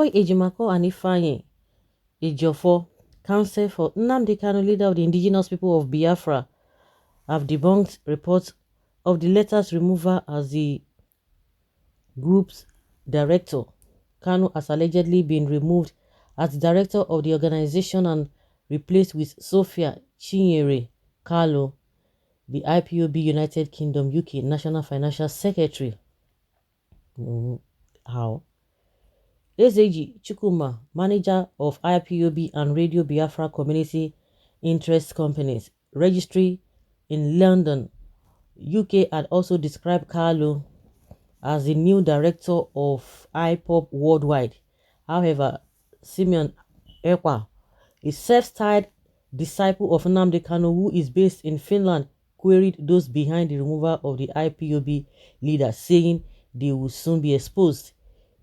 Boy Ejimako and Ifeanyi Ejiofor, counsel for Nnamdi Kanu, leader of the indigenous people of Biafra, have debunked reports of the letter's removal as the group's director. Kanu has allegedly been removed as director of the organization and replaced with Sophia Chinyere Kalu, the IPOB United Kingdom UK National Financial Secretary. How? SAG Chukuma, manager of IPOB and Radio Biafra Community Interest Companies, registry in London, UK, had also described Kalu as the new director of Ipob worldwide. However, Simeon Ekpa, a self-styled disciple of Nnamdi Kanu who is based in Finland, queried those behind the removal of the IPOB leader, saying they will soon be exposed.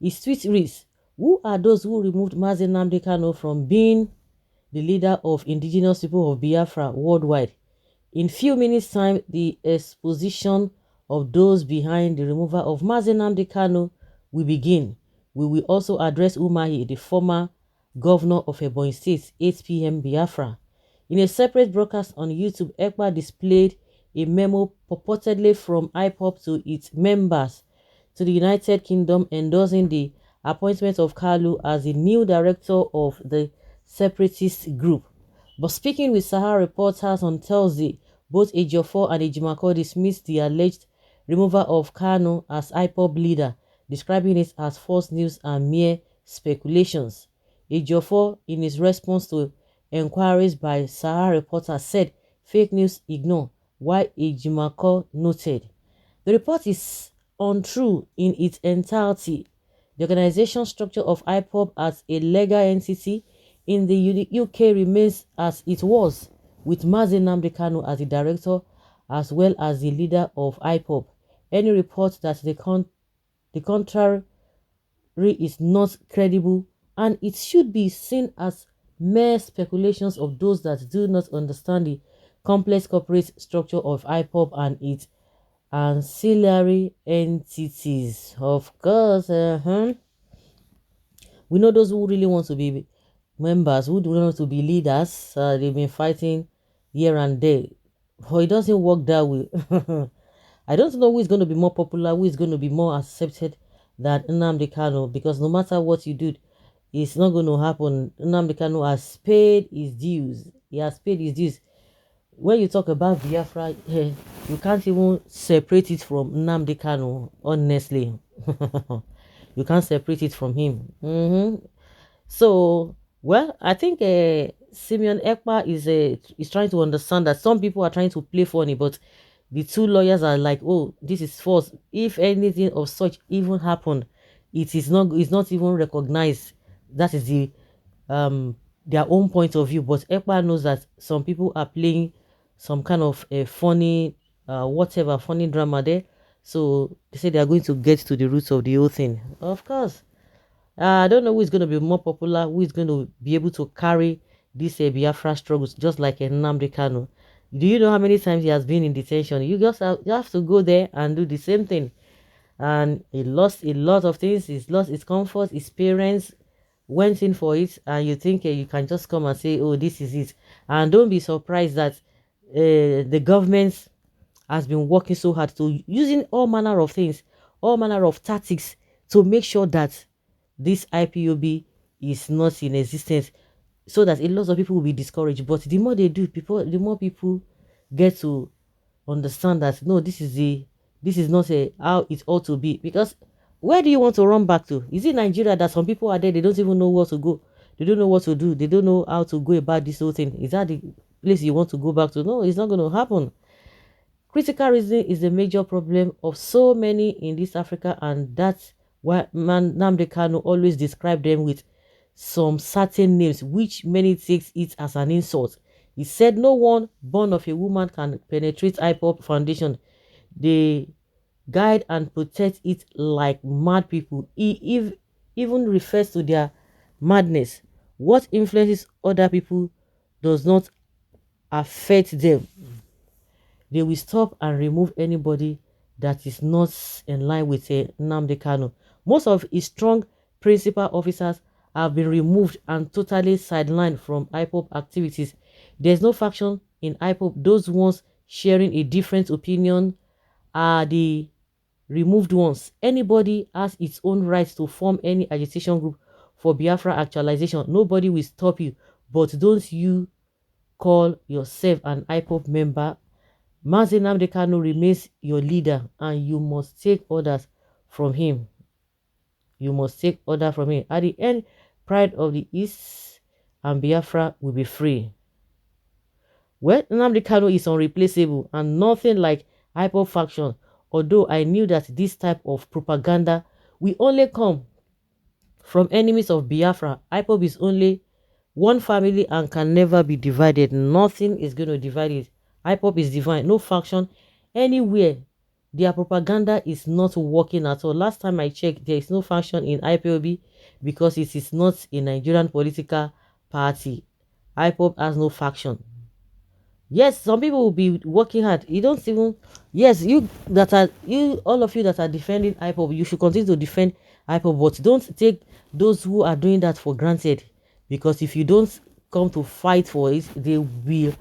His tweet reads, "Who are those who removed Mazi Nnamdi Kanu from being the leader of indigenous people of Biafra worldwide?" In few minutes' time, the exposition of those behind the removal of Mazi Nnamdi Kanu will begin. We will also address Umahi, the former governor of Ebonyi State, 8 p.m. Biafra. In a separate broadcast on YouTube, Ekpa displayed a memo purportedly from IPOB to its members to the United Kingdom endorsing the appointment of Kalu as the new director of the separatist group. But speaking with Sahara reporters on Thursday, both Ejiofor and Ejimako dismissed the alleged removal of Kanu as IPOB leader, describing it as false news and mere speculations. Ejiofor, in his response to inquiries by Sahara reporters, said fake news ignore, while Ejimako noted the report is untrue in its entirety. The organization structure of IPOB as a legal entity in the UK remains as it was, with Mazi Nnamdi Kanu as the director as well as the leader of IPOB. Any report that the contrary is not credible, and it should be seen as mere speculations of those that do not understand the complex corporate structure of IPOB and its ancillary entities. Of course, we know those who really want to be members, who do want to be leaders. They've been fighting here and there, but it doesn't work that way. I don't know who is going to be more popular, who is going to be more accepted than Nnamdi Kanu, because no matter what you do, it's not going to happen. Nnamdi Kanu has paid his dues. He has paid his dues. When you talk about Biafra, you can't even separate it from Nnamdi Kanu, honestly. You can't separate it from him. So, well, I think Simeon Ekpa is trying to understand that some people are trying to play funny, but the two lawyers are like, oh, this is false. If anything of such even happened, it's not even recognized. That is their own point of view. But Ekpa knows that some people are playing some kind of a funny funny drama there. So they say they are going to get to the roots of the whole thing. Of course. I don't know who is going to be more popular, who is going to be able to carry this Biafra struggles, just like Nnamdi Kanu. Do you know how many times he has been in detention? You have to go there and do the same thing. And he lost a lot of things. He's lost his comfort. His parents went in for it. And you think you can just come and say, oh, this is it. And don't be surprised that the government has been working so hard to using all manner of things, all manner of tactics to make sure that this IPOB is not in existence, so that a lot of people will be discouraged. But the more they do, the more people get to understand that no, this is not how it ought to be. Because where do you want to run back to? Is it Nigeria that some people are there, they don't even know where to go, they don't know what to do, they don't know how to go about this whole thing? Is that the place you want to go back to? No, it's not going to happen. Critical reasoning is the major problem of so many in this Africa, and that's why Nnamdi Kanu always describe them with some certain names, which many takes it as an insult. He said no one born of a woman can penetrate IPOB foundation. They guide and protect it like mad people. He even refers to their madness. What influences other people does not affect them. They will stop and remove anybody that is not in line with Nnamdi Kanu. Most of his strong principal officers have been removed and totally sidelined from Ipob activities. There's no faction in Ipob. Those ones sharing a different opinion are the removed ones. Anybody has its own right to form any agitation group for Biafra actualization. Nobody will stop you. But don't you call yourself an IPOP member. Mazi Nnamdi Kanu remains your leader and you must take orders from him. You must take order from him. At the end, pride of the East and Biafra will be free. Well, Nnamdi Kanu is unreplaceable and nothing like IPOP faction. Although I knew that this type of propaganda will only come from enemies of Biafra. IPOP is only one family and can never be divided. Nothing is going to divide it. IPOP is divine. No faction anywhere. Their propaganda is not working at all. Last time I checked, there is no faction in IPOB because it is not a Nigerian political party. IPOB has no faction. Yes, some people will be working hard. You don't even, yes, all of you that are defending IPOB, you should continue to defend IPOB, but don't take those who are doing that for granted. Because if you don't come to fight for it, they will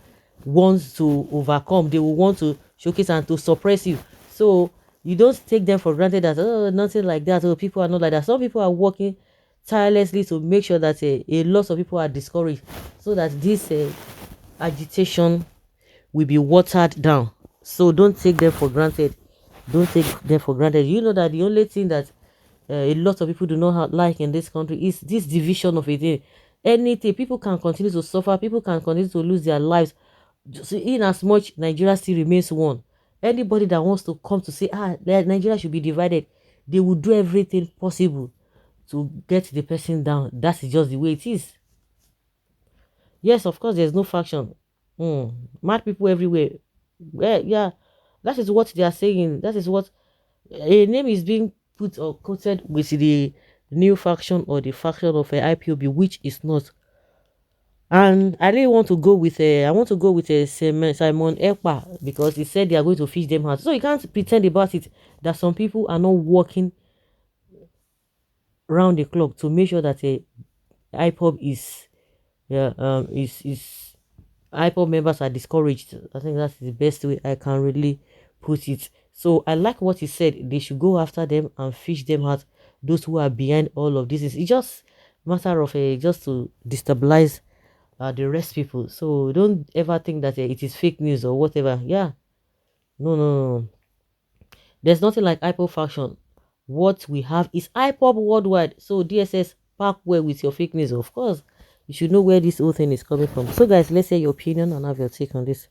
want to overcome. They will want to showcase and to suppress you. So you don't take them for granted that, oh, nothing like that. Oh, people are not like that. Some people are working tirelessly to make sure that a lot of people are discouraged so that this agitation will be watered down. So don't take them for granted. Don't take them for granted. You know that the only thing that a lot of people do not like in this country is this division of a thing. Anything, people can continue to suffer, people can continue to lose their lives. Just in as much Nigeria still remains one. Anybody that wants to come to say, Nigeria should be divided, they will do everything possible to get the person down. That's just the way it is. Yes, of course, there's no faction. Mad people everywhere. Well, yeah, that is what they are saying. That is what a name is being put or quoted with the new faction or the faction of a IPOB, which is not. And I really want to go with I want to go with a Simon Ekpa because he said they are going to fish them out. So you can't pretend about it that some people are not working round the clock to make sure that a IPOB is IPOB members are discouraged. I think that's the best way I can really put it. So I like what he said. They should go after them and fish them out. Those who are behind all of this, it's just matter of just to destabilize the rest people. So don't ever think that it is fake news or whatever. Yeah, no, no, no. There's nothing like IPOB faction. What we have is IPOB worldwide. So DSS, pack well with your fake news. Of course, you should know where this whole thing is coming from. So guys, let's hear your opinion and have your take on this.